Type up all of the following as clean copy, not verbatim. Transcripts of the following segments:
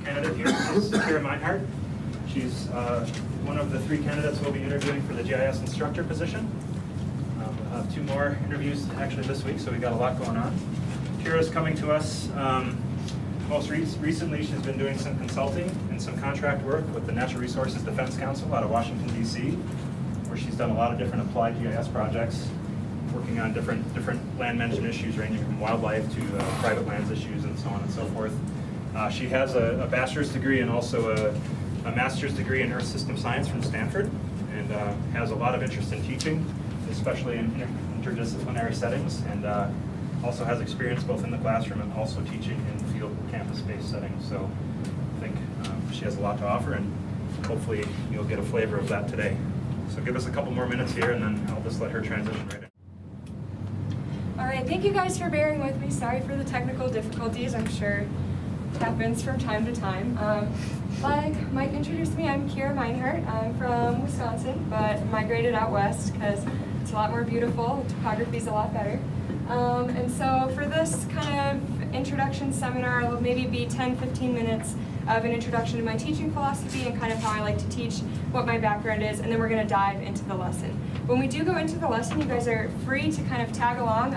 candidate here is Minehart. She's one of the 3 candidates we'll be interviewing for the GIS instructor position. We'll have 2 more interviews actually this week, so we got a lot going on. Kira's coming to us. Most recently, she's been doing some consulting and some contract work with the Natural Resources Defense Council out of Washington, D.C., where she's done a lot of different applied GIS projects, working on different land management issues ranging from wildlife to private lands issues and so on and so forth. She has a bachelor's degree and also a master's degree in Earth System Science from Stanford, and has a lot of interest in teaching, especially in interdisciplinary settings, and also has experience both in the classroom and also teaching in field campus-based settings. So I think she has a lot to offer, and hopefully you'll get a flavor of that today. So give us a couple more minutes here, and then I'll just let her transition right in. All right, thank you guys for bearing with me. Sorry for the technical difficulties. I'm sure it happens from time to time. Like Mike introduced me, I'm Kira Minehart. I'm from Wisconsin, but migrated out west because it's a lot more beautiful. The topography's a lot better. And so for this kind of introduction seminar, it'll maybe be 10-15 minutes of an introduction to my teaching philosophy and kind of how I like to teach, what my background is, and then we're going to dive into the lesson. When we do go into the lesson, you guys are free to kind of tag along,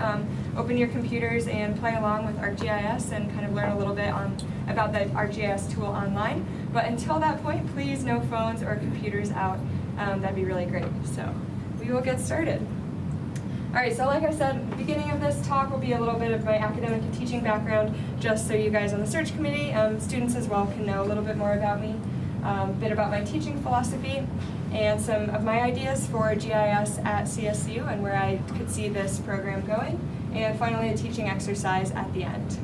open your computers and play along with ArcGIS and kind of learn a little bit about the ArcGIS tool online. But until that point, please no phones or computers out. That'd be really great. So we will get started. All right, so like I said, the beginning of this talk will be a little bit of my academic and teaching background, just so you guys on the search committee, students as well, can know a little bit more about me, a bit about my teaching philosophy, and some of my ideas for GIS at CSU and where I could see this program going, and finally a teaching exercise at the end.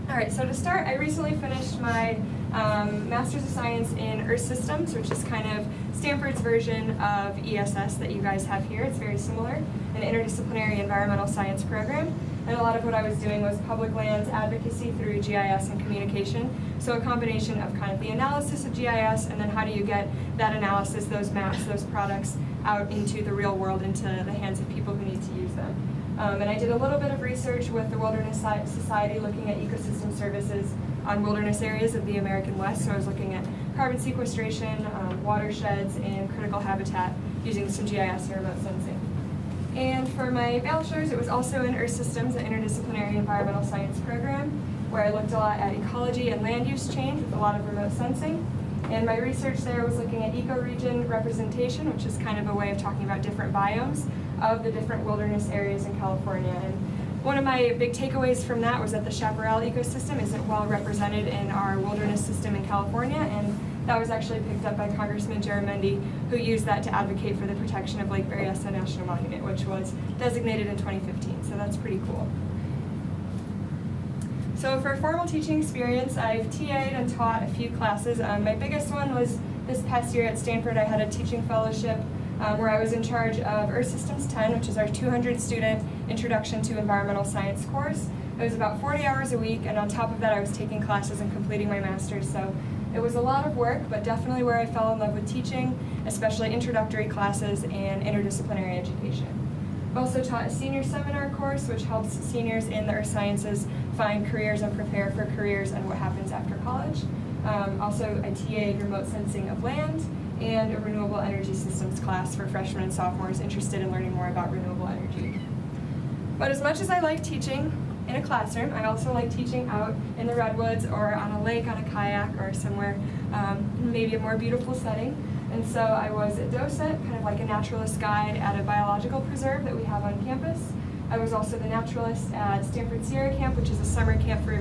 All right, so to start, I recently finished my Master's of Science in Earth Systems, which is kind of Stanford's version of ESS that you guys have here. It's very similar, an interdisciplinary environmental science program. And a lot of what I was doing was public lands advocacy through GIS and communication. So a combination of kind of the analysis of GIS and then how do you get that analysis, those maps, those products out into the real world, into the hands of people who need to use them. And I did a little bit of research with the Wilderness Society looking at ecosystem services on wilderness areas of the American West. So I was looking at carbon sequestration, watersheds, and critical habitat using some GIS and remote sensing. And for my bachelor's, it was also in Earth Systems, an interdisciplinary environmental science program, where I looked a lot at ecology and land use change with a lot of remote sensing. And my research there was looking at ecoregion representation, which is kind of a way of talking about different biomes of the different wilderness areas in California. And one of my big takeaways from that was that the chaparral ecosystem isn't well represented in our wilderness system in California, and that was actually picked up by Congressman Garamendi, who used that to advocate for the protection of Lake Berryessa National Monument, which was designated in 2015, so that's pretty cool. So for formal teaching experience, I've TA'd and taught a few classes. My biggest one was this past year at Stanford. I had a teaching fellowship where I was in charge of Earth Systems 10, which is our 200-student Introduction to Environmental Science course. It was about 40 hours a week, and on top of that I was taking classes and completing my master's, so it was a lot of work, but definitely where I fell in love with teaching, especially introductory classes and interdisciplinary education. I've also taught a senior seminar course, which helps seniors in the earth sciences find careers and prepare for careers and what happens after college. Also, I TA'd remote sensing of land, and a renewable energy systems class for freshmen and sophomores interested in learning more about renewable energy. But as much as I like teaching in a classroom, I also like teaching out in the redwoods or on a lake on a kayak or somewhere, maybe a more beautiful setting. And so I was a docent, kind of like a naturalist guide at a biological preserve that we have on campus. I was also the naturalist at Stanford Sierra Camp, which is a summer camp for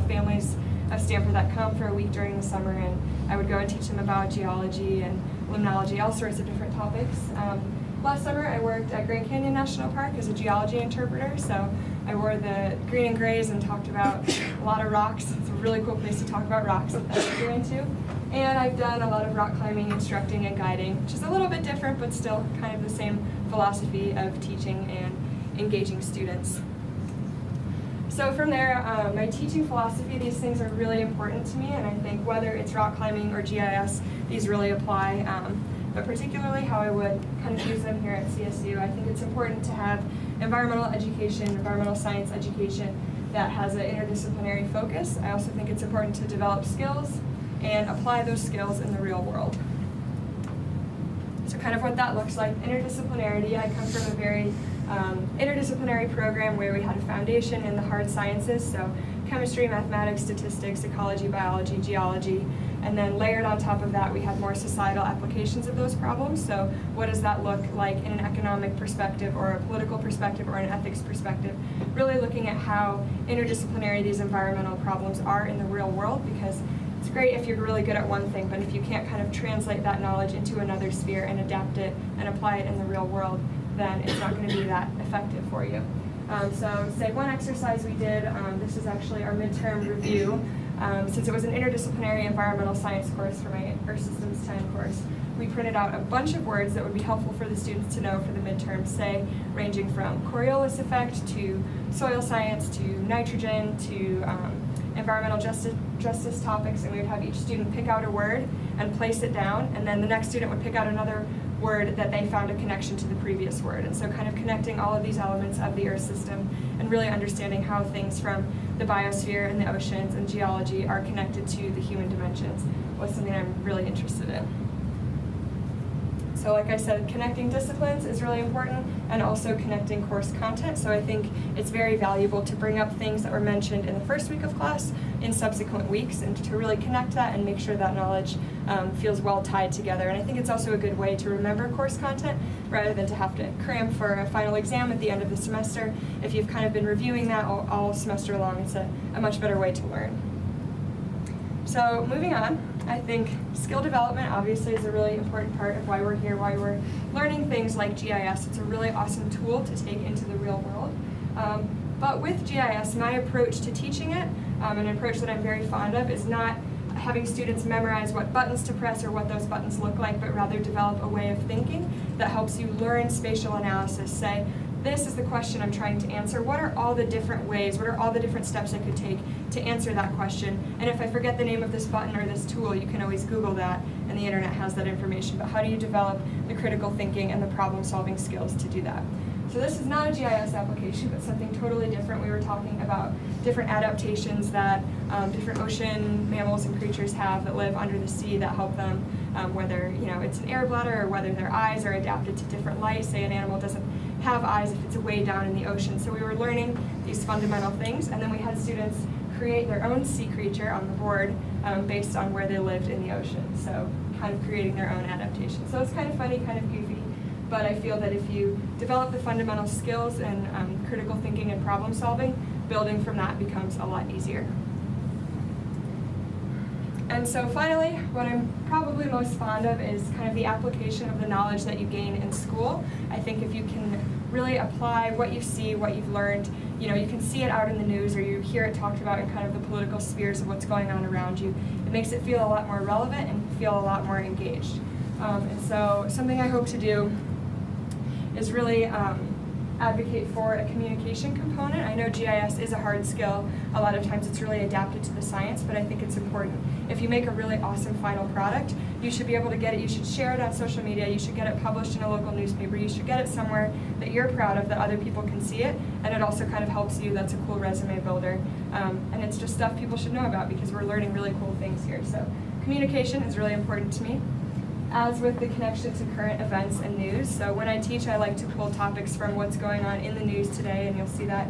families of Stanford that come for a week during the summer, and I would go and teach them about geology and limnology, all sorts of different topics. Last summer I worked at Grand Canyon National Park as a geology interpreter, so I wore the green and grays and talked about a lot of rocks. It's a really cool place to talk about rocks if that's what you're into. And I've done a lot of rock climbing, instructing, and guiding, which is a little bit different, but still kind of the same philosophy of teaching and engaging students. So from there, my teaching philosophy, these things are really important to me, and I think whether it's rock climbing or GIS, these really apply, but particularly how I would kind of use them here at CSU. I think it's important to have environmental education, environmental science education that has an interdisciplinary focus. I also think it's important to develop skills and apply those skills in the real world. So kind of what that looks like, interdisciplinarity. I come from a very interdisciplinary program where we had a foundation in the hard sciences, so chemistry, mathematics, statistics, ecology, biology, geology, and then layered on top of that we had more societal applications of those problems. So what does that look like in an economic perspective or a political perspective or an ethics perspective? Really looking at how interdisciplinary these environmental problems are in the real world, because it's great if you're really good at one thing, but if you can't kind of translate that knowledge into another sphere and adapt it and apply it in the real world, then it's not going to be that effective for you. So say one exercise we did, this is actually our midterm review. Since it was an interdisciplinary environmental science course for my Earth Systems 10 course, we printed out a bunch of words that would be helpful for the students to know for the midterm, say ranging from Coriolis effect to soil science to nitrogen to environmental justice topics, and we would have each student pick out a word and place it down, and then the next student would pick out another word that they found a connection to the previous word. And so kind of connecting all of these elements of the Earth system and really understanding how things from the biosphere and the oceans and geology are connected to the human dimensions was something I'm really interested in. So like I said, connecting disciplines is really important, and also connecting course content. So I think it's very valuable to bring up things that were mentioned in the first week of class in subsequent weeks, and to really connect that and make sure that knowledge feels well tied together. And I think it's also a good way to remember course content rather than to have to cram for a final exam at the end of the semester. If you've kind of been reviewing that all semester long, it's a much better way to learn. So moving on, I think skill development obviously is a really important part of why we're here, why we're learning things like GIS. It's a really awesome tool to take into the real world. But with GIS, my approach to teaching it, an approach that I'm very fond of, is not having students memorize what buttons to press or what those buttons look like, but rather develop a way of thinking that helps you learn spatial analysis. Say, this is the question I'm trying to answer. What are all the different ways, what are all the different steps I could take to answer that question? And if I forget the name of this button or this tool, you can always Google that, and the internet has that information. But how do you develop the critical thinking and the problem-solving skills to do that? So this is not a GIS application, but something totally different. We were talking about different adaptations that different ocean mammals and creatures have that live under the sea that help them, whether it's an air bladder or whether their eyes are adapted to different light. Say an animal doesn't have eyes if it's way down in the ocean. So we were learning these fundamental things, and then we had students create their own sea creature on the board based on where they lived in the ocean. So kind of creating their own adaptation. So it's kind of funny, kind of goofy, but I feel that if you develop the fundamental skills and critical thinking and problem solving, building from that becomes a lot easier. And so finally, what I'm probably most fond of is kind of the application of the knowledge that you gain in school. I think if you can really apply what you see, what you've learned, you can see it out in the news or you hear it talked about in kind of the political spheres of what's going on around you, it makes it feel a lot more relevant and feel a lot more engaged. And so something I hope to do is really advocate for a communication component. I know GIS is a hard skill. A lot of times it's really adapted to the science, but I think it's important. If you make a really awesome final product, you should be able to get it, you should share it on social media, you should get it published in a local newspaper, you should get it somewhere that you're proud of, that other people can see it, and it also kind of helps you. That's a cool resume builder. And it's just stuff people should know about because we're learning really cool things here. So communication is really important to me, as with the connection to current events and news. So when I teach, I like to pull topics from what's going on in the news today, and you'll see that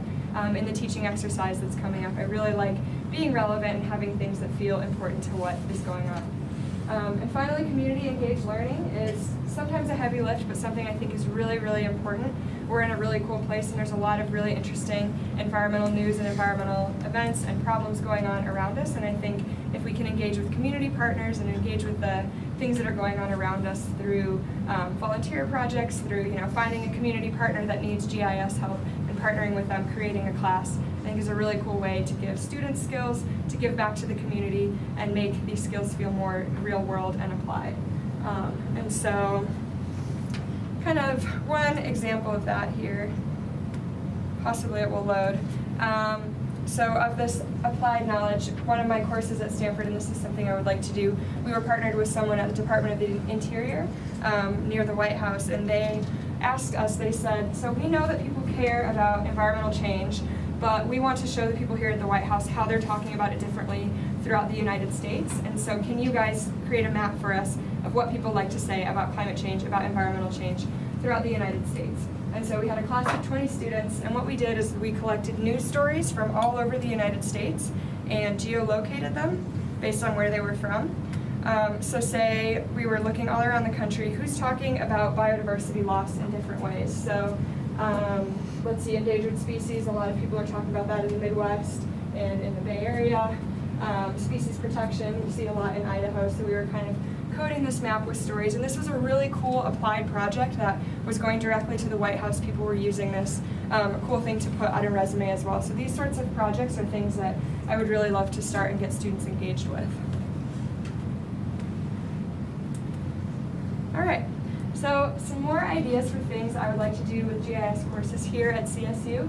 in the teaching exercise that's coming up. I really like being relevant and having things that feel important to what is going on. And finally, community engaged learning is sometimes a heavy lift, but something I think is really, really important. We're in a really cool place, and there's a lot of really interesting environmental news and environmental events and problems going on around us, and I think if we can engage with community partners and engage with the things that are going on around us through volunteer projects, through finding a community partner that needs GIS help and partnering with them, creating a class, I think is a really cool way to give students skills, to give back to the community, and make these skills feel more real world and applied. And so kind of one example of that here, possibly it will load. So of this applied knowledge, one of my courses at Stanford, and this is something I would like to do, we were partnered with someone at the Department of the Interior near the White House, and they asked us, they said, so we know that people care about environmental change, but we want to show the people here at the White House how they're talking about it differently throughout the United States. And so can you guys create a map for us of what people like to say about climate change, about environmental change throughout the United States? And so we had a class of 20 students, and what we did is we collected news stories from all over the United States and geolocated them based on where they were from. So say we were looking all around the country, who's talking about biodiversity loss in different ways. So let's see, endangered species, a lot of people are talking about that in the Midwest and in the Bay Area. Species protection, we see a lot in Idaho, so we were kind of coding this map with stories, and this was a really cool applied project that was going directly to the White House. People were using this, a cool thing to put on a resume as well. So these sorts of projects are things that I would really love to start and get students engaged with. All right, so some more ideas for things I would like to do with GIS courses here at CSU.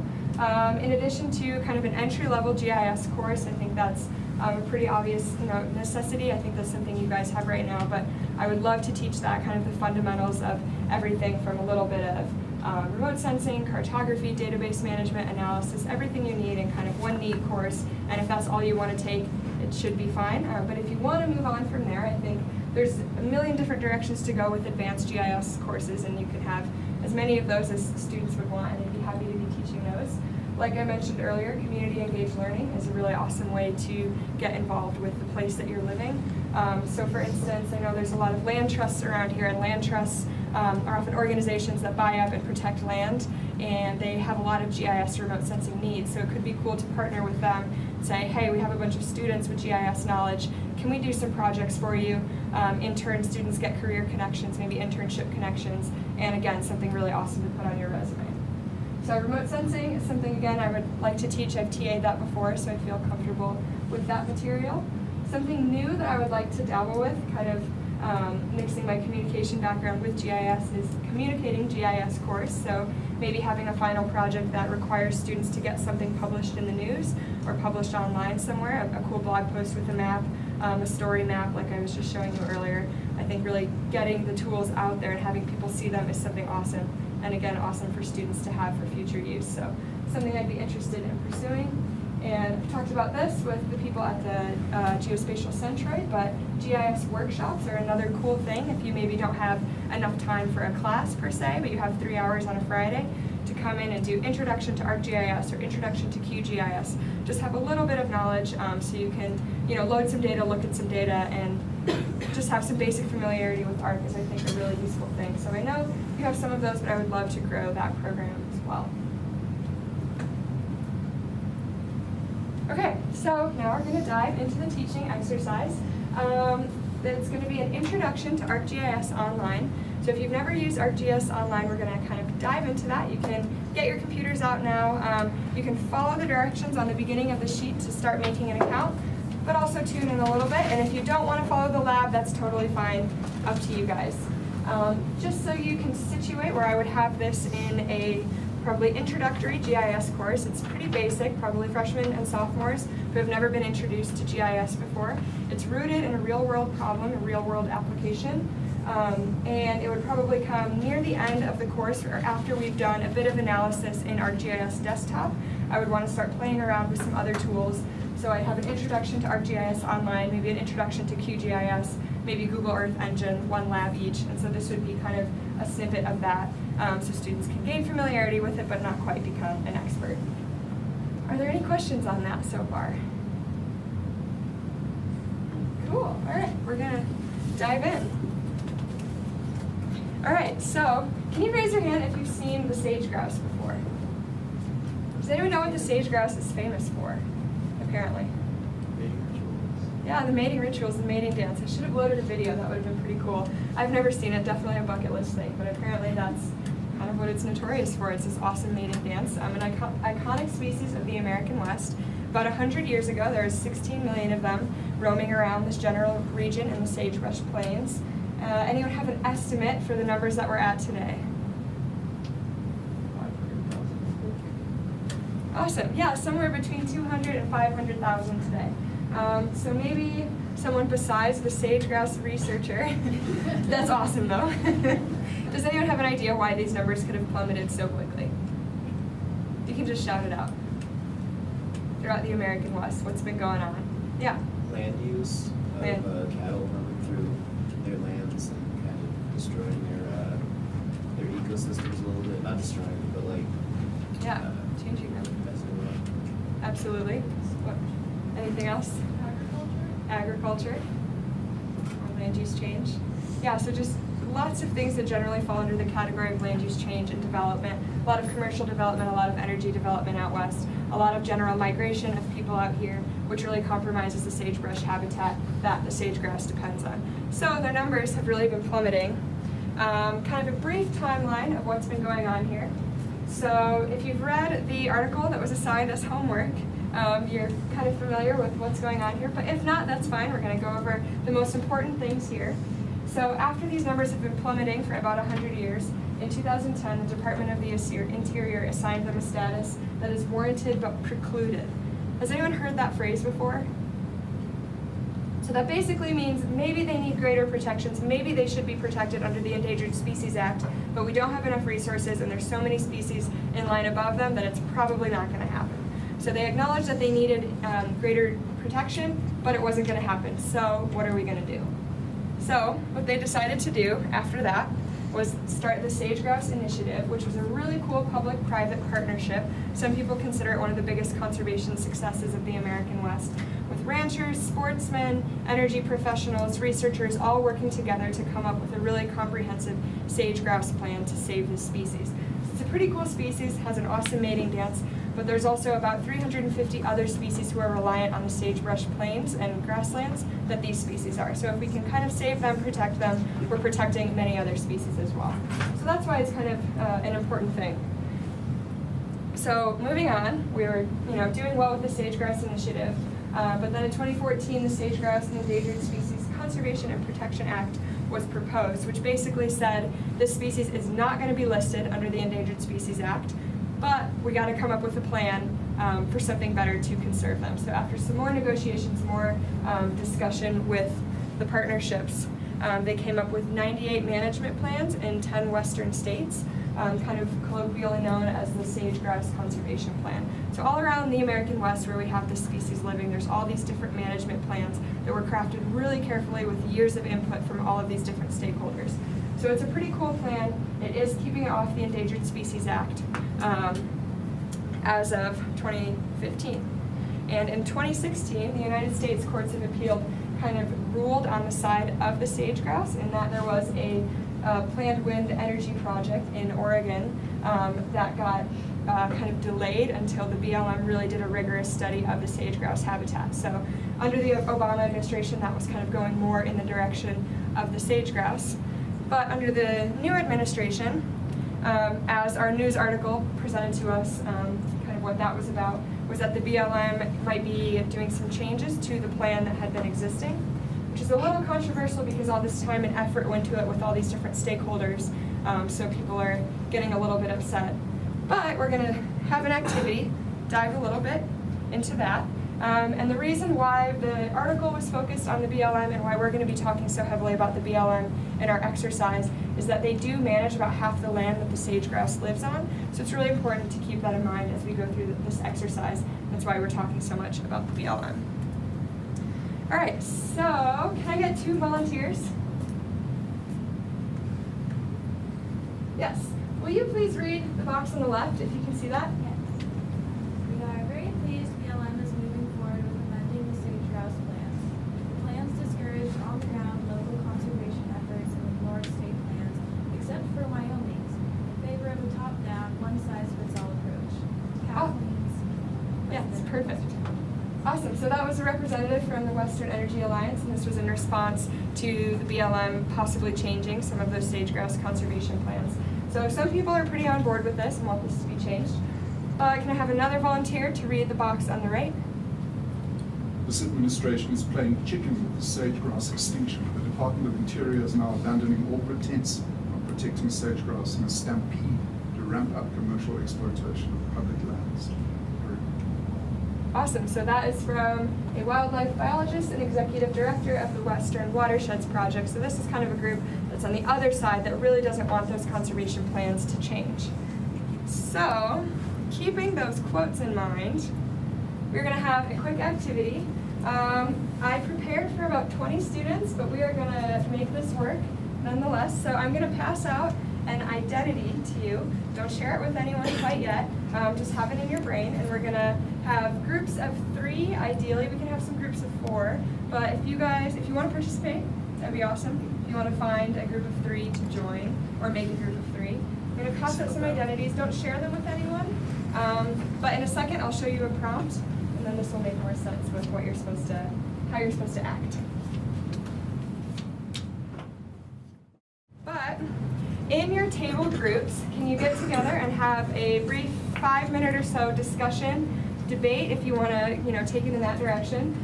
In addition to kind of an entry-level GIS course, I think that's a pretty obvious necessity. I think that's something you guys have right now, but I would love to teach that, kind of the fundamentals of everything from a little bit of remote sensing, cartography, database management, analysis, everything you need in kind of one neat course. And if that's all you want to take, it should be fine. But if you want to move on from there, I think there's a million different directions to go with advanced GIS courses, and you can have as many of those as students would want, and I'd be happy to be teaching those. Like I mentioned earlier, community engaged learning is a really awesome way to get involved with the place that you're living. So for instance, I know there's a lot of land trusts around here, and land trusts are often organizations that buy up and protect land, and they have a lot of GIS remote sensing needs. So it could be cool to partner with them and say, hey, we have a bunch of students with GIS knowledge. Can we do some projects for you? In turn, students get career connections, maybe internship connections, and again, something really awesome to put on your resume. So remote sensing is something, again, I would like to teach. I've TA'd that before, so I feel comfortable with that material. Something new that I would like to dabble with, kind of mixing my communication background with GIS, is communicating GIS course. So maybe having a final project that requires students to get something published in the news or published online somewhere, a cool blog post with a map, a story map like I was just showing you earlier. I think really getting the tools out there and having people see them is something awesome. And again, awesome for students to have for future use. So something I'd be interested in pursuing. And I've talked about this with the people at the Geospatial Centroid, but GIS workshops are another cool thing if you maybe don't have enough time for a class per se, but you have 3 hours on a Friday to come in and do Introduction to ArcGIS or Introduction to QGIS. Just have a little bit of knowledge so you can load some data, look at some data, and just have some basic familiarity with Arc is, I think, a really useful thing. So I know you have some of those, but I would love to grow that program as well. Okay, so now we're going to dive into the teaching exercise. It's going to be an introduction to ArcGIS Online. So if you've never used ArcGIS Online, we're going to kind of dive into that. You can get your computers out now. You can follow the directions on the beginning of the sheet to start making an account, but also tune in a little bit. And if you don't want to follow the lab, that's totally fine, up to you guys. Just so you can situate where I would have this in a probably introductory GIS course. It's pretty basic, probably freshmen and sophomores who have never been introduced to GIS before. It's rooted in a real-world problem, a real-world application, and it would probably come near the end of the course or after we've done a bit of analysis in ArcGIS Desktop. I would want to start playing around with some other tools. So I have an introduction to ArcGIS Online, maybe an introduction to QGIS, maybe Google Earth Engine, one lab each. And so this would be kind of a snippet of that so students can gain familiarity with it but not quite become an expert. Are there any questions on that so far? Cool, all right, we're gonna dive in. All right, so can you raise your hand if you've seen the sage grouse before? Does anyone know what the sage grouse is famous for? Apparently. Mating rituals. Yeah, the mating rituals, the mating dance. I should have loaded a video, that would have been pretty cool. I've never seen it, definitely a bucket list thing, but apparently that's kind of what it's notorious for. It's this awesome mating dance. An iconic species of the American West. About 100 years ago, there was 16 million of them roaming around this general region in the sagebrush plains. Anyone have an estimate for the numbers that we're at today? 500,000. Awesome, yeah, somewhere between 200 and 500,000 today. So maybe someone besides the sage grouse researcher. That's awesome though. Does anyone have an idea why these numbers could have plummeted so quickly? You can just shout it out. throughout the American West. What's been going on? Yeah. Land use of Land. cattle roaming through their lands and kind of destroying their ecosystems a little bit. Not destroying them, but like Yeah, changing them. messing them up. Absolutely. What? Anything else? Agriculture. Or land use change. Yeah, so just lots of things that generally fall under the category of land use change and development. A lot of commercial development, a lot of energy development out west, a lot of general migration of people out here, which really compromises the sagebrush habitat that the sage-grouse depends on. So their numbers have really been plummeting. Kind of a brief timeline of what's been going on here. So if you've read the article that was assigned as homework, you're kind of familiar with what's going on here, but if not, that's fine. We're going to go over the most important things here. So after these numbers have been plummeting for about 100 years, in 2010, the Department of the Interior assigned them a status that is warranted but precluded. Has anyone heard that phrase before? So that basically means maybe they need greater protections, maybe they should be protected under the Endangered Species Act, but we don't have enough resources and there's so many species in line above them that it's probably not going to happen. So they acknowledged that they needed greater protection, but it wasn't going to happen. So what are we going to do? So what they decided to do after that was start the Sage-Grouse Initiative, which was a really cool public-private partnership. Some people consider it one of the biggest conservation successes of the American West, with ranchers, sportsmen, energy professionals, researchers all working together to come up with a really comprehensive sage-grouse plan to save this species. It's a pretty cool species, has an awesome mating dance, but there's also about 350 other species who are reliant on the sagebrush plains and grasslands that these species are. So if we can kind of save them, protect them, we're protecting many other species as well. So that's why it's kind of an important thing. So moving on, we were doing well with the Sage-Grouse Initiative, but then in 2014, the Sage-Grouse and Endangered Species Conservation and Protection Act was proposed, which basically said this species is not going to be listed under the Endangered Species Act, but we got to come up with a plan for something better to conserve them. So after some more negotiations, more discussion with the partnerships, they came up with 98 management plans in 10 western states, kind of colloquially known as the Sage-Grouse Conservation Plan. So all around the American West where we have this species living, there's all these different management plans that were crafted really carefully with years of input from all of these different stakeholders. So it's a pretty cool plan. It is keeping it off the Endangered Species Act as of 2015. And in 2016, the United States Courts of Appeal kind of ruled on the side of the sage-grouse in that there was a planned wind energy project in Oregon that got kind of delayed until the BLM really did a rigorous study of the sage-grouse habitat. So under the Obama administration, that was kind of going more in the direction of the sage-grouse. But under the new administration, as our news article presented to us, kind of what that was about, was that the BLM might be doing some changes to the plan that had been existing, which is a little controversial because all this time and effort went to it with all these different stakeholders, so people are getting a little bit upset. But we're going to have an activity, dive a little bit into that. And the reason why the article was focused on the BLM and why we're going to be talking so heavily about the BLM in our exercise is that they do manage about half the land that the sage-grouse lives on. So it's really important to keep that in mind as we go through this exercise. That's why we're talking so much about the BLM. All right, so can I get 2 volunteers? Yes. Will you please read the box on the left, if you can see that? Yes. We are very pleased BLM is moving forward with amending the sage-grouse plans. The plans discourage on-the-ground local conservation efforts and ignore state plans, except for Wyoming's, in favor of a top-down, one-size-fits-all approach. Kathleen's. Yeah, it's perfect. Awesome. So that was a representative from the Western Energy Alliance, and this was in response to the BLM possibly changing some of those sage-grouse conservation plans. So some people are pretty on board with this and want this to be changed. Can I have another volunteer to read the box on the right? This administration is playing chicken with the sage-grouse extinction. The Department of Interior is now abandoning all pretense of protecting sage-grouse in a stampede to ramp up commercial exploitation of public lands. Awesome. So that is from a wildlife biologist and executive director of the Western Watersheds Project. So this is kind of a group that's on the other side that really doesn't want those conservation plans to change. So keeping those quotes in mind, we're going to have a quick activity. I prepared for about 20 students, but we are going to make this work nonetheless. So I'm going to pass out an identity to you. Don't share it with anyone quite yet. Just have it in your brain, and we're going to have groups of 3. Ideally, we can have some groups of 4. But if you want to participate, that'd be awesome. If you want to find a group of 3 to join, or make a group of 3. I'm going to pass out some identities. Don't share them with anyone. But in a second, I'll show you a prompt, and then this will make more sense with how you're supposed to act. But in your table groups, can you get together and have a brief 5-minute or so discussion, debate, if you want to, take it in that direction?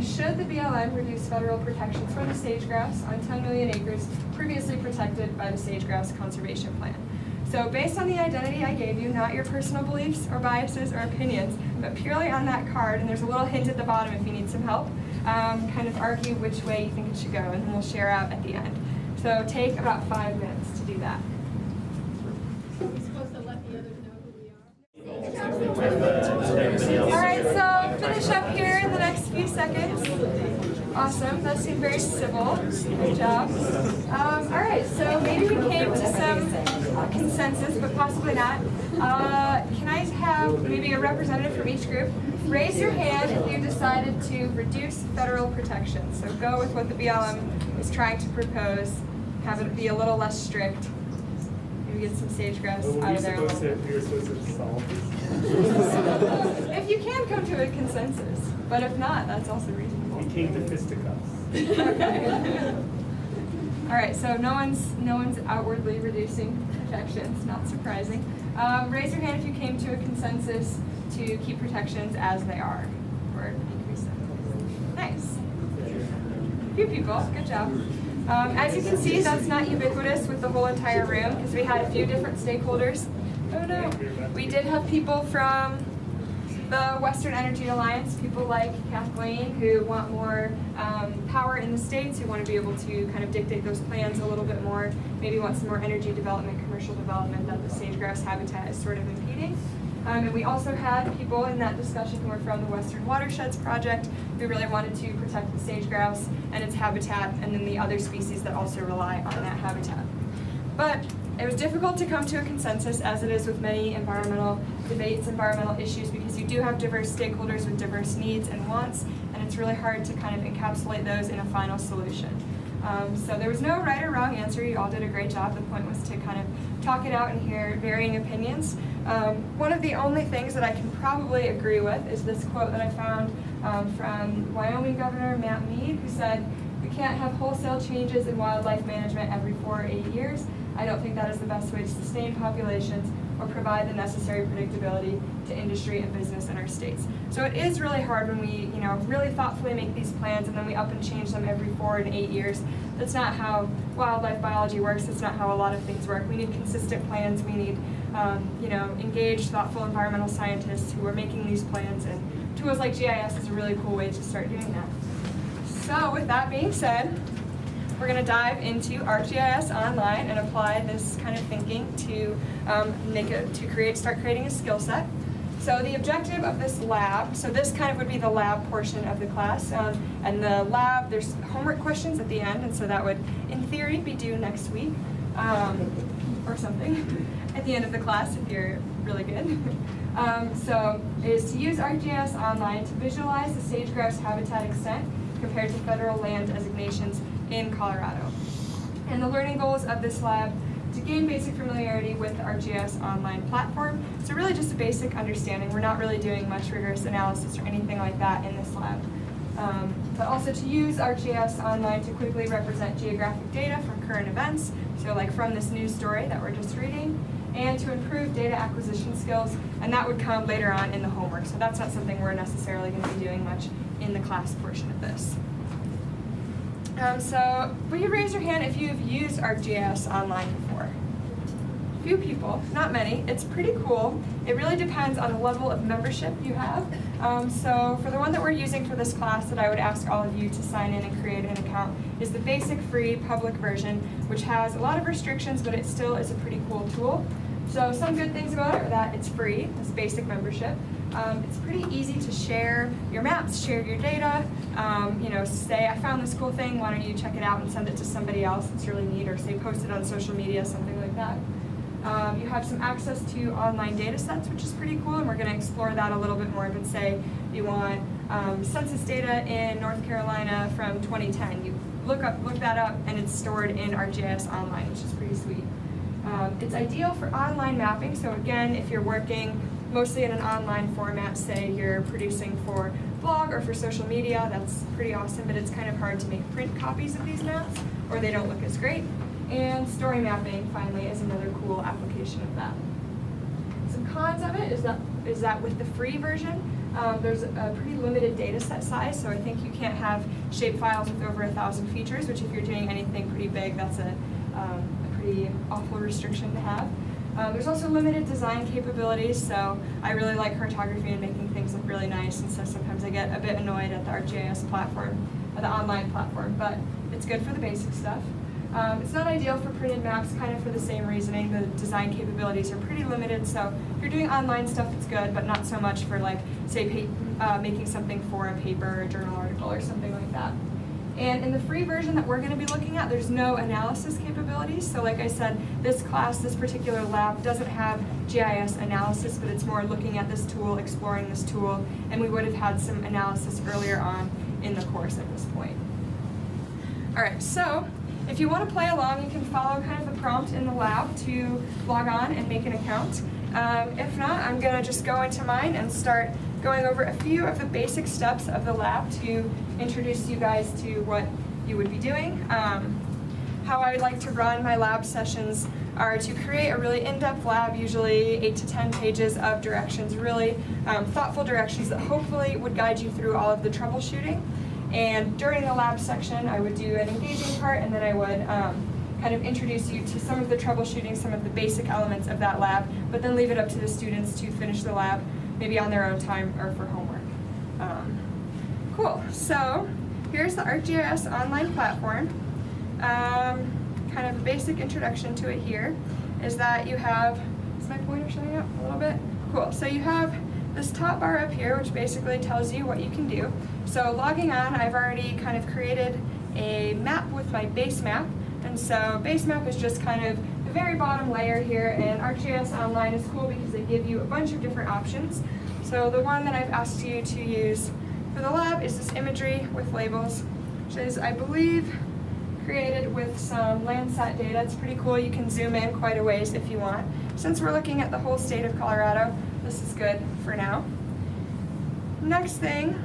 Should the BLM reduce federal protections for the sage grouse on 10 million acres previously protected by the Sage Grouse Conservation Plan? So based on the identity I gave you, not your personal beliefs or biases or opinions, but purely on that card, and there's a little hint at the bottom if you need some help, kind of argue which way you think it should go, and then we'll share out at the end. So take about 5 minutes to do that. Are we supposed to let the others know who we are? All right, so finish up here in the next few seconds. Awesome, that seemed very civil. Good job. All right, so maybe we came to some consensus, but possibly not. Can I have maybe a representative from each group? Raise your hand if you decided to reduce federal protection. So go with what the BLM is trying to propose, have it be a little less strict. Maybe get some sage grouse out of there. We were supposed to solve this. If you can come to a consensus, but if not, that's also reasonable. We came to fisticuffs. Okay. All right, so no one's outwardly reducing protections, not surprising. Raise your hand if you came to a consensus to keep protections as they are, or increase them. Nice. A few people, good job. As you can see, that's not ubiquitous with the whole entire room, because we had a few different stakeholders. Oh no. We did have people from the Western Energy Alliance, people like Kathleen, who want more power in the states, who want to be able to kind of dictate those plans a little bit more, maybe want some more energy development, commercial development that the sage grouse habitat is sort of impeding. And we also had people in that discussion who were from the Western Watersheds Project, who really wanted to protect the sage grouse and its habitat, and then the other species that also rely on that habitat. But it was difficult to come to a consensus, as it is with many environmental debates, environmental issues, because you do have diverse stakeholders with diverse needs and wants, and it's really hard to kind of encapsulate those in a final solution. So there was no right or wrong answer. You all did a great job. The point was to kind of talk it out and hear varying opinions. One of the only things that I can probably agree with is this quote that I found from Wyoming Governor Matt Mead, who said, "We can't have wholesale changes in wildlife management every 4 or 8 years. I don't think that is the best way to sustain populations or provide the necessary predictability to industry and business in our states." So it is really hard when we, really thoughtfully make these plans and then we up and change them every 4 and 8 years. That's not how wildlife biology works. That's not how a lot of things work. We need consistent plans. We need, engaged, thoughtful environmental scientists who are making these plans, and tools like GIS is a really cool way to start doing that. So with that being said, we're going to dive into ArcGIS Online and apply this kind of thinking to start creating a skill set. So the objective of this lab, so this kind of would be the lab portion of the class, and the lab, there's homework questions at the end, and so that would, in theory, be due next week, or something, at the end of the class if you're really good. So it is to use ArcGIS Online to visualize the sage grouse habitat extent compared to federal land designations in Colorado. And the learning goals of this lab: to gain basic familiarity with the ArcGIS Online platform. So really just a basic understanding. We're not really doing much rigorous analysis or anything like that in this lab. But also to use ArcGIS Online to quickly represent geographic data from current events, so like from this news story that we're just reading, and to improve data acquisition skills, and that would come later on in the homework. So that's not something we're necessarily going to be doing much in the class portion of this. So will you raise your hand if you've used ArcGIS Online before? A few people, not many. It's pretty cool. It really depends on the level of membership you have. So for the one that we're using for this class that I would ask all of you to sign in and create an account is the basic free public version, which has a lot of restrictions, but it still is a pretty cool tool. So some good things about it are that it's free, it's basic membership. It's pretty easy to share your maps, share your data. You know, say I found this cool thing, why don't you check it out and send it to somebody else? It's really neat, or say post it on social media, something like that. You have some access to online data sets, which is pretty cool, and we're going to explore that a little bit more. But say you want census data in North Carolina from 2010. You look that up, and it's stored in ArcGIS Online, which is pretty sweet. It's ideal for online mapping, so again, if you're working mostly in an online format, say you're producing for blog or for social media, that's pretty awesome, but it's kind of hard to make print copies of these maps, or they don't look as great. And story mapping, finally, is another cool application of that. Some cons of it is that with the free version, there's a pretty limited data set size, so I think you can't have shape files with over 1,000 features, which if you're doing anything pretty big, that's a pretty awful restriction to have. There's also limited design capabilities, so I really like cartography and making things look really nice, and so sometimes I get a bit annoyed at the ArcGIS platform, the online platform, but it's good for the basic stuff. It's not ideal for printed maps, kind of for the same reasoning. The design capabilities are pretty limited, so if you're doing online stuff, it's good, but not so much for, like, say, making something for a paper or journal article or something like that. And in the free version that we're going to be looking at, there's no analysis capabilities. So like I said, this class, this particular lab doesn't have GIS analysis, but it's more looking at this tool, exploring this tool, and we would have had some analysis earlier on in the course at this point. All right, so if you want to play along, you can follow kind of the prompt in the lab to log on and make an account. If not, I'm going to just go into mine and start going over a few of the basic steps of the lab to introduce you guys to what you would be doing. How I like to run my lab sessions are to create a really in-depth lab, usually 8 to 10 pages of directions, really thoughtful directions that hopefully would guide you through all of the troubleshooting. And during the lab section, I would do an engaging part, and then I would kind of introduce you to some of the troubleshooting, some of the basic elements of that lab, but then leave it up to the students to finish the lab, maybe on their own time or for homework. Cool, so here's the ArcGIS Online platform. Kind of a basic introduction to it here is that you have, is my pointer showing up a little bit? Cool, so you have this top bar up here, which basically tells you what you can do. So logging on, I've already kind of created a map with my base map, and so base map is just kind of the very bottom layer here, and ArcGIS Online is cool because they give you a bunch of different options. So the one that I've asked you to use for the lab is this imagery with labels, which is, I believe, created with some Landsat data. It's pretty cool. You can zoom in quite a ways if you want. Since we're looking at the whole state of Colorado, this is good for now. Next thing,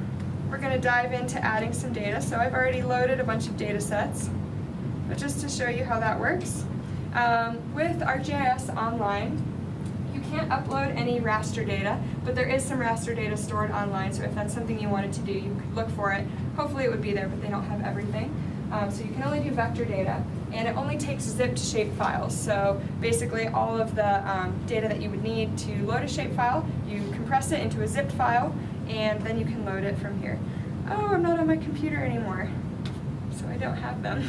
we're going to dive into adding some data. So I've already loaded a bunch of data sets, but just to show you how that works. With ArcGIS Online, you can't upload any raster data, but there is some raster data stored online, so if that's something you wanted to do, you could look for it. Hopefully it would be there, but they don't have everything. So you can only do vector data, and it only takes zipped shape files. So basically all of the data that you would need to load a shapefile, you compress it into a zipped file, and then you can load it from here. Oh, I'm not on my computer anymore, so I don't have them.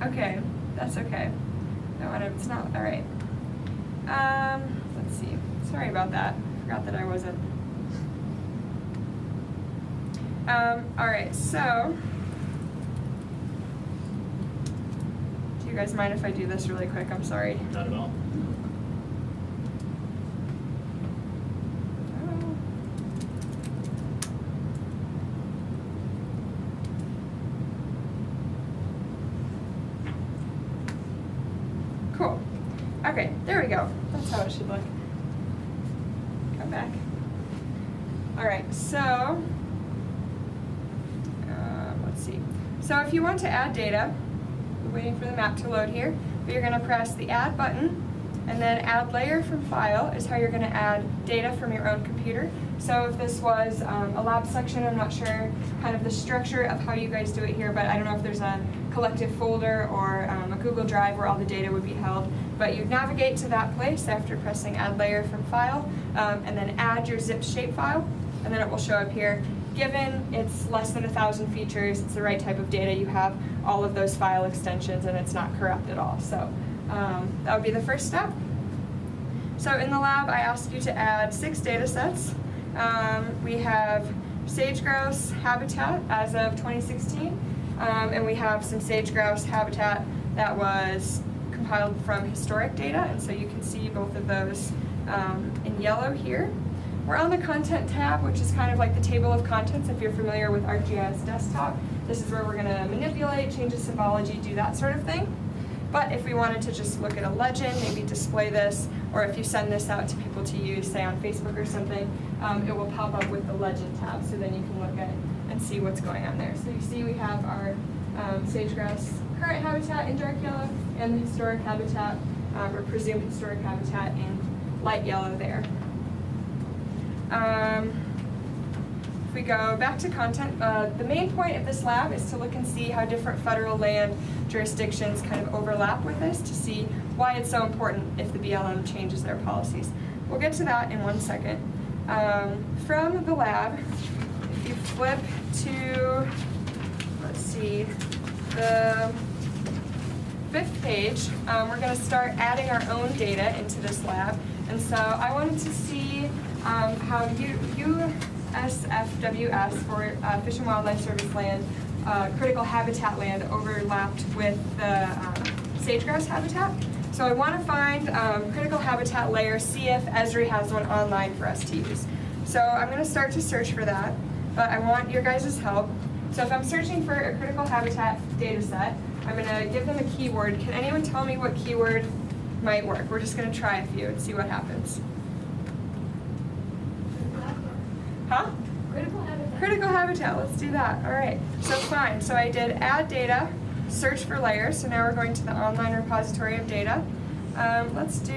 Okay, that's okay. No, it's not, all right. Let's see, sorry about that. Forgot that I wasn't. All right, so, do you guys mind if I do this really quick? I'm sorry. Not at all. Cool. Okay, there we go. That's how it should look. Come back. All right, so, let's see. So if you want to add data, we're waiting for the map to load here, but you're gonna press the add button, and then add layer from file is how you're gonna add data from your own computer. So if this was a lab section, I'm not sure kind of the structure of how you guys do it here, but I don't know if there's a collective folder or a Google Drive where all the data would be held. But you navigate to that place after pressing add layer from file, and then add your zipped shapefile, and then it will show up here. Given it's less than 1,000 features, it's the right type of data, you have all of those file extensions and it's not corrupt at all. So that would be the first step. So in the lab, I asked you to add 6 data sets. We have sage grouse habitat as of 2016, and we have some sage grouse habitat that was compiled from historic data, and so you can see both of those in yellow here. We're on the content tab, which is kind of like the table of contents if you're familiar with ArcGIS Desktop. This is where we're going to manipulate, change the symbology, do that sort of thing. But if we wanted to just look at a legend, maybe display this, or if you send this out to people to use, say on Facebook or something, it will pop up with the legend tab, so then you can look at it and see what's going on there. So you see we have our sage grouse current habitat in dark yellow and the historic habitat, or presumed historic habitat, in light yellow there. If we go back to content, the main point of this lab is to look and see how different federal land jurisdictions kind of overlap with this, to see why it's so important if the BLM changes their policies. We'll get to that in 1 second. From the lab, if you flip to, let's see, the 5th page, we're going to start adding our own data into this lab. And so I wanted to see how USFWS for Fish and Wildlife Service land, critical habitat land, overlapped with the sage grouse habitat. So I want to find critical habitat layer, see if Esri has one online for us to use. So I'm going to start to search for that, but I want your guys' help. So if I'm searching for a critical habitat data set, I'm going to give them a keyword. Can anyone tell me what keyword might work? We're just going to try a few and see what happens. Huh? Critical habitat. Critical habitat, let's do that. All right, so fine. So I did add data, search for layers. So now we're going to the online repository of data. Let's do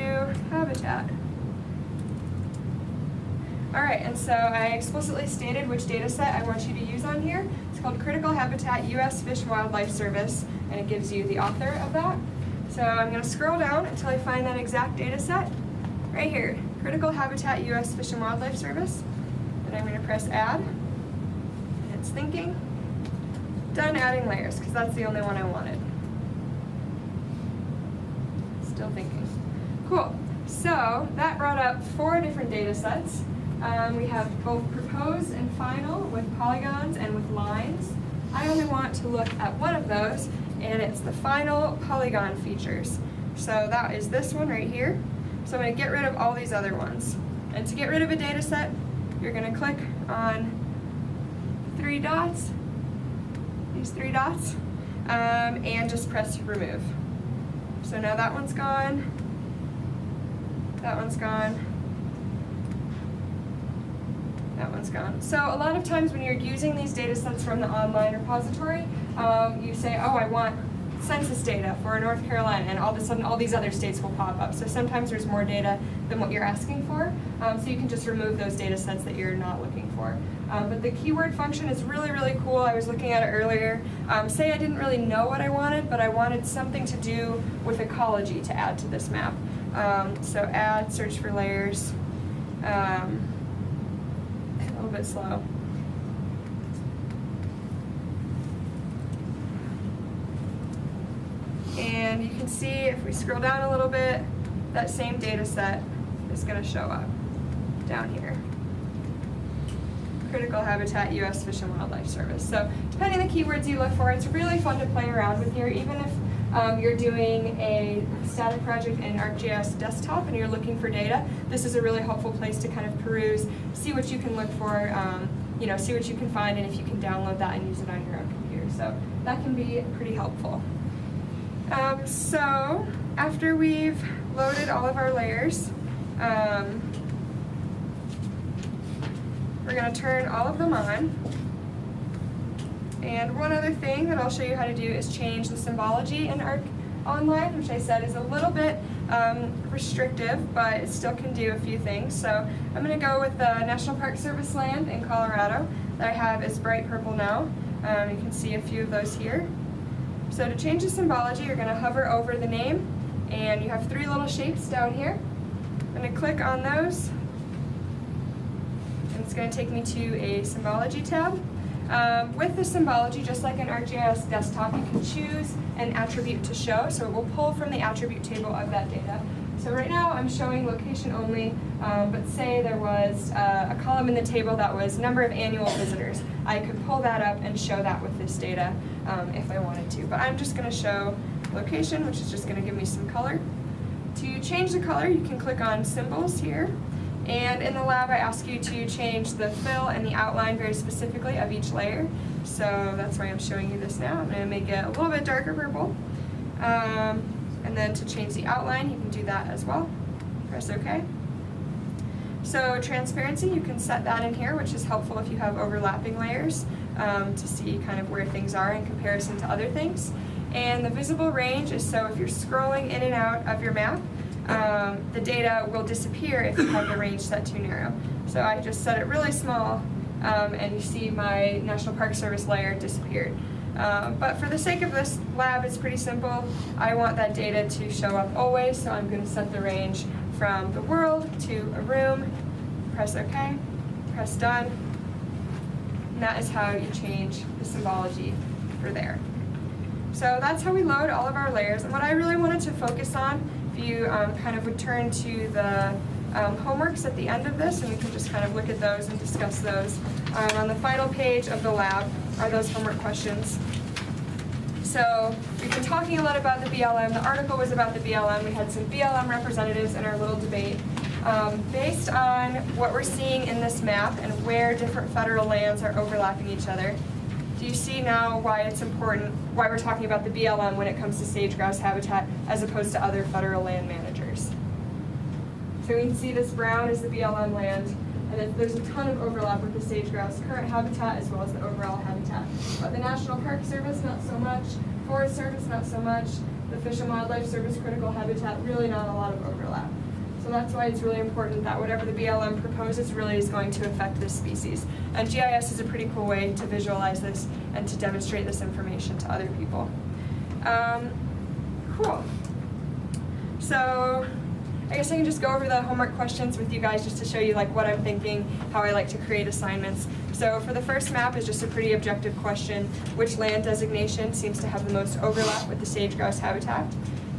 habitat. All right, and so I explicitly stated which data set I want you to use on here. It's called Critical Habitat U.S. Fish and Wildlife Service, and it gives you the author of that. So I'm going to scroll down until I find that exact data set. Right here, Critical Habitat U.S. Fish and Wildlife Service. And I'm going to press add. And it's thinking. Done adding layers, because that's the only one I wanted. Still thinking. Cool. So that brought up 4 different data sets. We have both proposed and final with polygons and with lines. I only want to look at one of those, and it's the final polygon features. So that is this one right here. So I'm going to get rid of all these other ones. And to get rid of a data set, you're going to click on 3 dots, these 3 dots, and just press remove. So now that one's gone, that one's gone, that one's gone. So a lot of times when you're using these data sets from the online repository, you say, oh, I want census data for North Carolina, and all of a sudden all these other states will pop up. So sometimes there's more data than what you're asking for, so you can just remove those data sets that you're not looking for. But the keyword function is really, really cool. I was looking at it earlier. Say I didn't really know what I wanted, but I wanted something to do with ecology to add to this map. So add, search for layers, a little bit slow. And you can see if we scroll down a little bit, that same data set is going to show up down here. Critical Habitat U.S. Fish and Wildlife Service. So depending on the keywords you look for, it's really fun to play around with here, even if you're doing a static project in ArcGIS Desktop and you're looking for data. This is a really helpful place to kind of peruse, see what you can look for, see what you can find, and if you can download that and use it on your own computer. So that can be pretty helpful. So after we've loaded all of our layers, we're going to turn all of them on. And one other thing that I'll show you how to do is change the symbology in ArcGIS Online, which I said is a little bit restrictive, but it still can do a few things. So I'm going to go with the National Park Service land in Colorado that I have is bright purple now. You can see a few of those here. So to change the symbology, you're going to hover over the name, and you have 3 little shapes down here. I'm going to click on those, and it's going to take me to a symbology tab. With the symbology, just like in ArcGIS Desktop, you can choose an attribute to show, so it will pull from the attribute table of that data. So right now I'm showing location only, but say there was a column in the table that was number of annual visitors. I could pull that up and show that with this data if I wanted to. But I'm just going to show location, which is just going to give me some color. To change the color, you can click on symbols here. And in the lab, I ask you to change the fill and the outline very specifically of each layer. So that's why I'm showing you this now. I'm going to make it a little bit darker purple. And then to change the outline, you can do that as well. Press OK. So transparency, you can set that in here, which is helpful if you have overlapping layers to see kind of where things are in comparison to other things. And the visible range is so if you're scrolling in and out of your map, the data will disappear if you have the range set too narrow. So I just set it really small, and you see my National Park Service layer disappeared. But for the sake of this lab, it's pretty simple. I want that data to show up always, so I'm going to set the range from the world to a room, press OK, press done, and that is how you change the symbology for there. So that's how we load all of our layers, and what I really wanted to focus on, if you kind of would turn to the homeworks at the end of this, and we can just kind of look at those and discuss those. On the final page of the lab are those homework questions. So we've been talking a lot about the BLM. The article was about the BLM. We had some BLM representatives in our little debate. Based on what we're seeing in this map and where different federal lands are overlapping each other, do you see now why it's important, why we're talking about the BLM when it comes to sage-grouse habitat as opposed to other federal land managers? So we can see this brown is the BLM land, and there's a ton of overlap with the sage-grouse current habitat as well as the overall habitat. But the National Park Service, not so much. Forest Service, not so much. The Fish and Wildlife Service critical habitat, really not a lot of overlap. So that's why it's really important that whatever the BLM proposes really is going to affect this species. And GIS is a pretty cool way to visualize this and to demonstrate this information to other people. Cool. So I guess I can just go over the homework questions with you guys just to show you like what I'm thinking, how I like to create assignments. So for the first map is just a pretty objective question. Which land designation seems to have the most overlap with the sage-grouse habitat?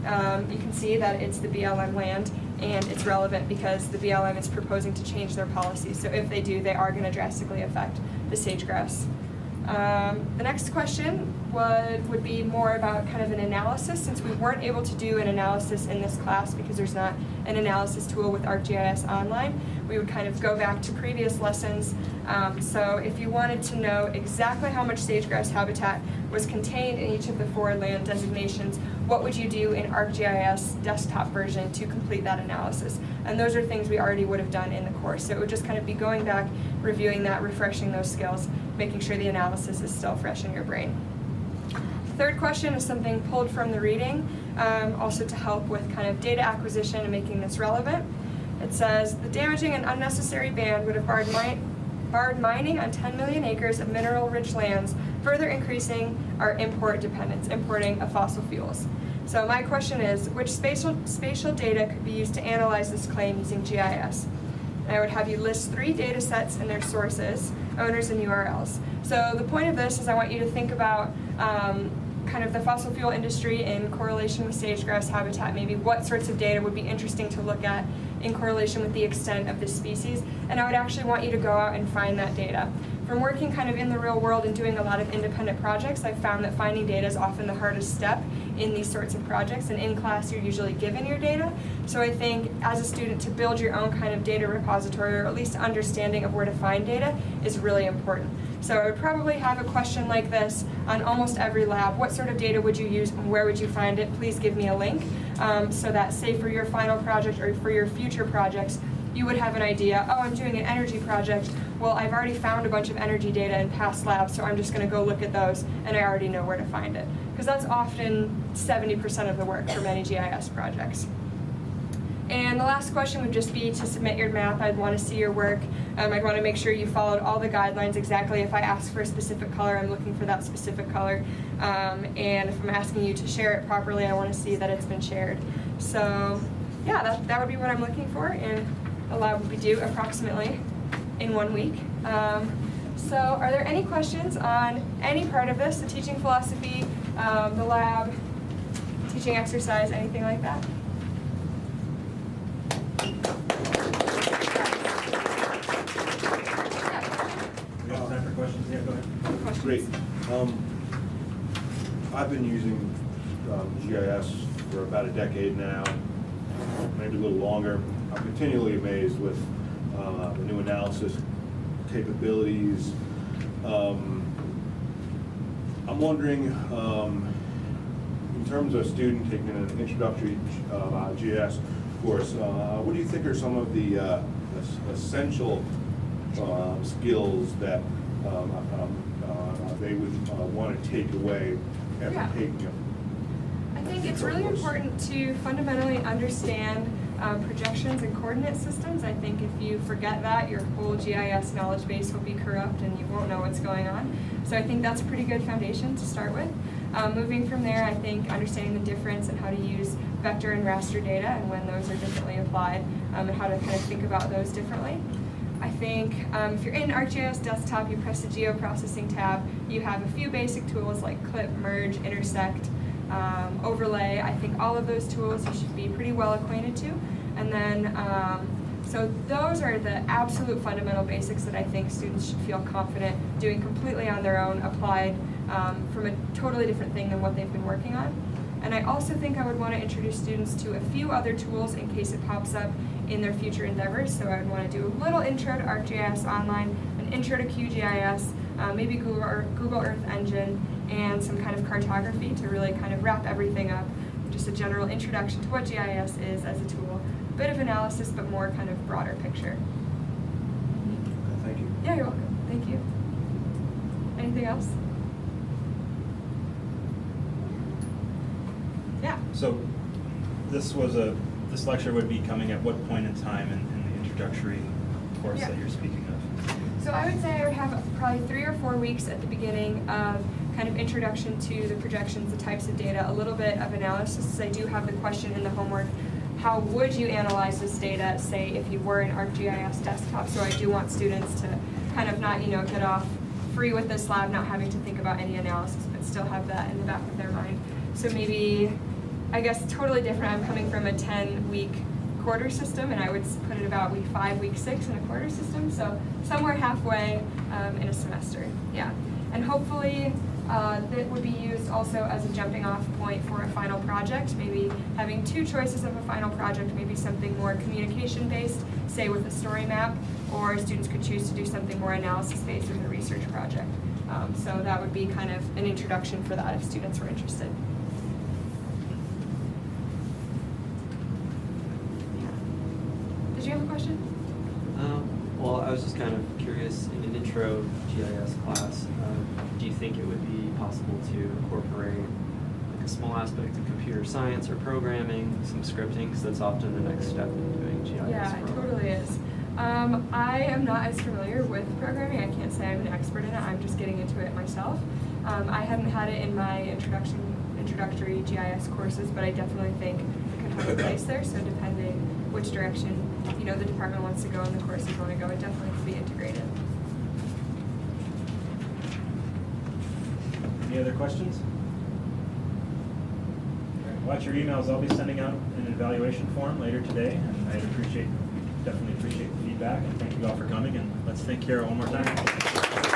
You can see that it's the BLM land, and it's relevant because the BLM is proposing to change their policies. So if they do, they are going to drastically affect the sage-grouse. The next question would be more about kind of an analysis, since we weren't able to do an analysis in this class because there's not an analysis tool with ArcGIS Online. We would kind of go back to previous lessons. So if you wanted to know exactly how much sage-grouse habitat was contained in each of the 4 land designations, what would you do in ArcGIS desktop version to complete that analysis? And those are things we already would have done in the course. So it would just kind of be going back, reviewing that, refreshing those skills, making sure the analysis is still fresh in your brain. The third question is something pulled from the reading, also to help with kind of data acquisition and making this relevant. It says, the damaging and unnecessary ban would have barred mining on 10 million acres of mineral-rich lands, further increasing our import dependence, importing of fossil fuels. So my question is, which spatial data could be used to analyze this claim using GIS? And I would have you list 3 data sets and their sources, owners, and URLs. So the point of this is I want you to think about kind of the fossil fuel industry in correlation with sage-grouse habitat, maybe what sorts of data would be interesting to look at in correlation with the extent of this species, and I would actually want you to go out and find that data. From working kind of in the real world and doing a lot of independent projects, I've found that finding data is often the hardest step in these sorts of projects, and in class you're usually given your data. So I think as a student to build your own kind of data repository, or at least understanding of where to find data, is really important. So I would probably have a question like this on almost every lab. What sort of data would you use and where would you find it? Please give me a link so that, say, for your final project or for your future projects, you would have an idea, oh, I'm doing an energy project. Well, I've already found a bunch of energy data in past labs, so I'm just going to go look at those, and I already know where to find it. Because that's often 70% of the work for many GIS projects. And the last question would just be to submit your map. I'd want to see your work. I'd want to make sure you followed all the guidelines exactly. If I ask for a specific color, I'm looking for that specific color. And if I'm asking you to share it properly, I want to see that it's been shared. So yeah, that would be what I'm looking for, and the lab would be due approximately in 1 week. So are there any questions on any part of this, the teaching philosophy, the lab, teaching exercise, anything like that? questions. Great. I've been using GIS for about a decade now, maybe a little longer. I'm continually amazed with the new analysis capabilities. I'm wondering, in terms of a student taking an introductory GIS course, what do you think are some of the essential skills that they would want to take away after Yeah. taking it? I think it's really important to fundamentally understand projections and coordinate systems. I think if you forget that, your whole GIS knowledge base will be corrupt and you won't know what's going on. So I think that's a pretty good foundation to start with. Moving from there, I think understanding the difference and how to use vector and raster data and when those are differently applied, and how to kind of think about those differently. I think if you're in ArcGIS Desktop, you press the geoprocessing tab, you have a few basic tools like clip, merge, intersect, overlay. I think all of those tools you should be pretty well acquainted to. And then, so those are the absolute fundamental basics that I think students should feel confident doing completely on their own, applied from a totally different thing than what they've been working on. And I also think I would want to introduce students to a few other tools in case it pops up in their future endeavors. So I would want to do a little intro to ArcGIS Online, an intro to QGIS, maybe Google Earth Engine, and some kind of cartography to really kind of wrap everything up. Just a general introduction to what GIS is as a tool, a bit of analysis, but more kind of broader picture. Thank you. Yeah, you're welcome. Thank you. Anything else? Yeah. So this lecture would be coming at what point in time in the introductory course Yeah. that you're speaking of? So I would say I would have probably 3 or 4 weeks at the beginning of kind of introduction to the projections, the types of data, a little bit of analysis. I do have the question in the homework, how would you analyze this data, say, if you were in ArcGIS Desktop? So I do want students to kind of not, get off free with this lab, not having to think about any analysis, but still have that in the back of their mind. So maybe, I guess, totally different. I'm coming from a 10-week quarter system, and I would put it about week 5, week 6 in a quarter system, so somewhere halfway in a semester, yeah. And hopefully that would be used also as a jumping off point for a final project, maybe having 2 choices of a final project, maybe something more communication based, say with a story map, or students could choose to do something more analysis based with a research project. So that would be kind of an introduction for that if students were interested. Did you have a question? Well, I was just kind of curious, in an intro GIS class, do you think it would be possible to incorporate like a small aspect of computer science or programming, some scripting, because that's often the next step in doing GIS? Yeah, it totally is. I am not as familiar with programming. I can't say I'm an expert in it. I'm just getting into it myself. I hadn't had it in my introductory GIS courses, but I definitely think it could have a place there. So depending which direction the department wants to go and the courses want to go, it definitely could be integrated. Any other questions? All right, watch your emails. I'll be sending out an evaluation form later today, and I definitely appreciate the feedback, and thank you all for coming, and let's thank Kara one more time.